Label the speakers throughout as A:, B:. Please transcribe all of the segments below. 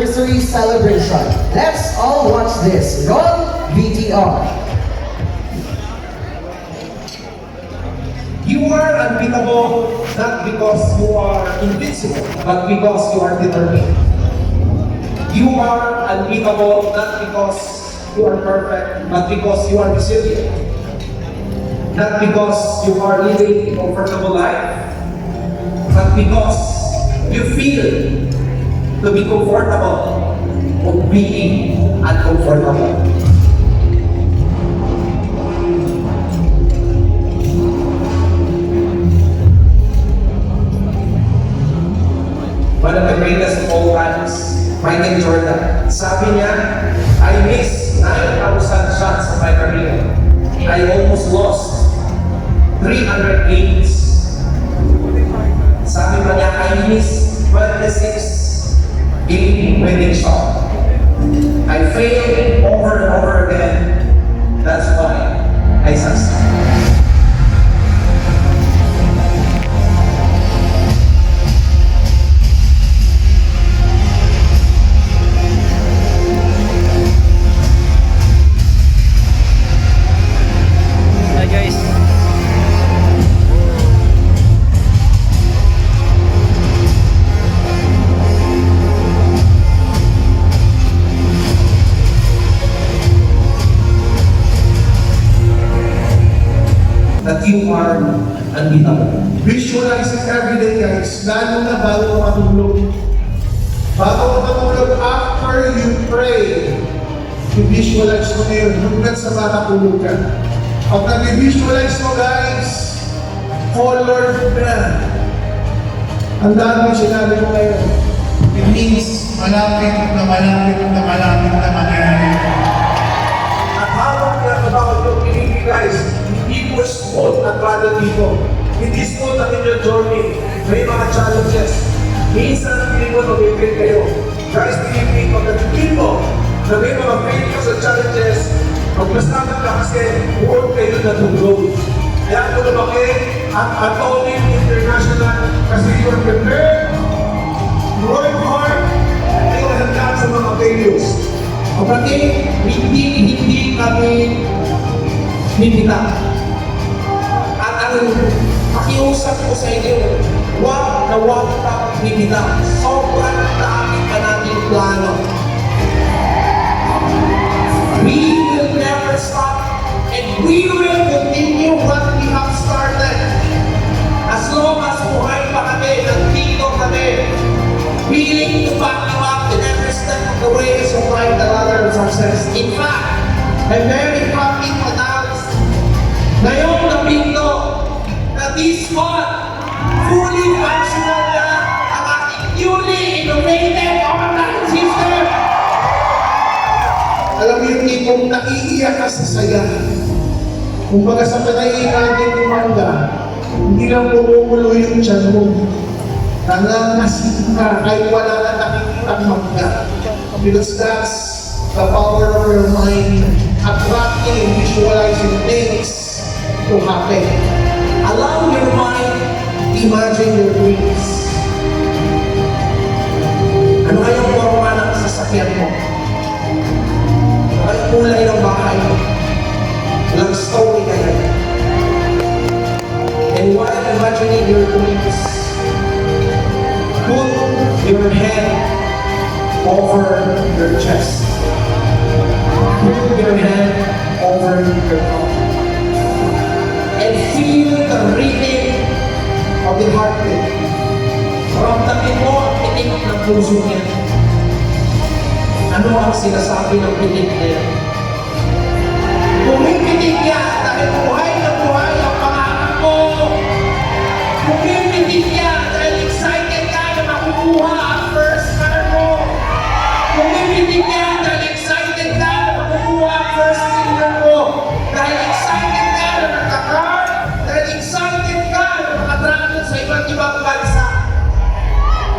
A: anniversary celebration. Let's all watch this. Roll VTR.
B: You are unbeatable not because you are invincible, but because you are determined. You are unbeatable not because you are perfect, but because you are resilient. Not because you are living a comfortable life, but because you feel to be comfortable of being uncomfortable. One of the greatest of all times, Michael Jordan. Sabi niya, I missed 9,000 shots of my career. I almost lost 300 games. Sabi pa niya, I missed 26 game winning shot. I failed over and over again. That's why I succeed. That you are unbeatable.
C: Visualize it every day, guys. Lalo na bago ka matulog. Bago ka matulog, after you pray, i-visualize mo na yun. Hanggang sa matulog ka. Pag nag-visualize mo, guys, colored na. Ang dami sinabi mo ngayon. It means malapit na malapit na malapit na mangyayari.
B: At habang pinapabawal yung pinili, guys, hindi po smooth at rada dito. Hindi smooth ang inyong journey. May mga challenges. Minsan ang piling mo nabibig kayo. Guys, pinipin ko, nagpipin mo na may mga failures at challenges. Maglastakan ka kasi huwag kayo natulog. Kaya ako lumaki at Atomic International kasi you are prepared, you work hard, kayo handa sa mga failures. Kapatid, hindi kami bibitaw. At ang pakiusap ko sa inyo, huwag kang bibitaw. Sobrang dami pa nating plano. We will never stop and we will continue what we have started. As long as buhay pa kami, nandito kami, willing to back you up in every step of the way so find the ladder of success. In fact, I'm very happy to announce ngayong napinto na this month, fully functional na ang ating newly innovated online system.
C: Alam mo yung tipong naiiyak ka sa saya. Kung baga sa panaiiyak din ng mangga, hindi lang bumubulo yung tiyan mo. Nangangasin ka kahit wala na nakikitang mangga. Because that's the power of your mind, attracting, visualizing things to happen.
B: Allow your mind to imagine your dreams. Ano kayang forma ng sasakyan mo? Ano kayang kulay ng bahay mo? Walang story kaya. And while imagining your dreams, put your hand over your chest. Put your hand over your heart. And feel the rhythm of the heartbeat. Ramdamin mo ang tinig ng puso niya. Ano ang sinasabi ng tinig niya? Pumipitig yan dahil buhay na buhay ang pangarap mo. Pumipitig yan dahil excited ka na makukuha ang first car mo. Pumipitig yan dahil excited ka na makukuha ang first single mo. Dahil excited ka na magka-car. Dahil excited ka na makatravel sa iba't ibang bansa.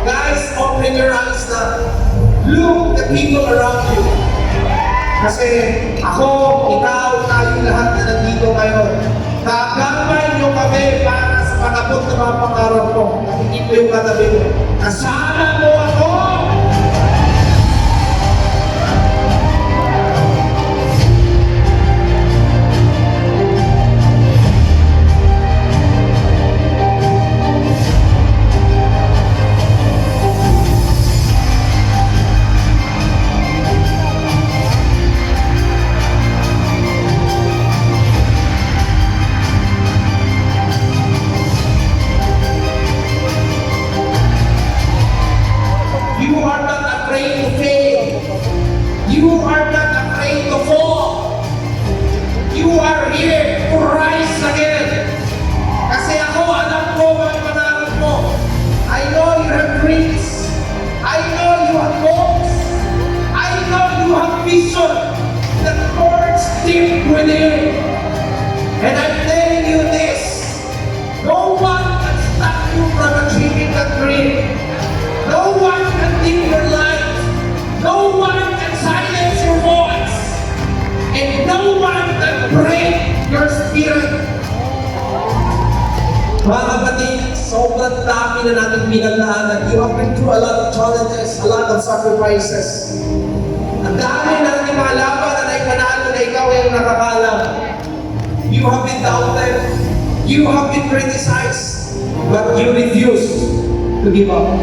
B: Guys, open your eyes na. Look the people around you. Kasi ako, ikaw, tayong lahat na nandito ngayon, gagambay nyo kami para sa pag-abot ng mga pangarap ko. Hindi ko yung katabi mo. Kasama mo ako!
D: afraid to fail. You are not afraid to fall. You are here to rise again. Kasi ako, alam ko mga pangarap mo. I know you have dreams. I know you have hopes. I know you have vision that burns deep within. And I'm telling you this, no one can stop you from achieving that dream. No one can dim your light. No one can silence your voice. And no one can break your spirit. Mga kapatid, sobrang dami na natin pinagdaanan. You have been through a lot of challenges, a lot of sacrifices. Ang dami na natin mga laban na naipanalo na ikaw ay nakakalam. You have been doubted. You have been criticized. But you refuse to give up.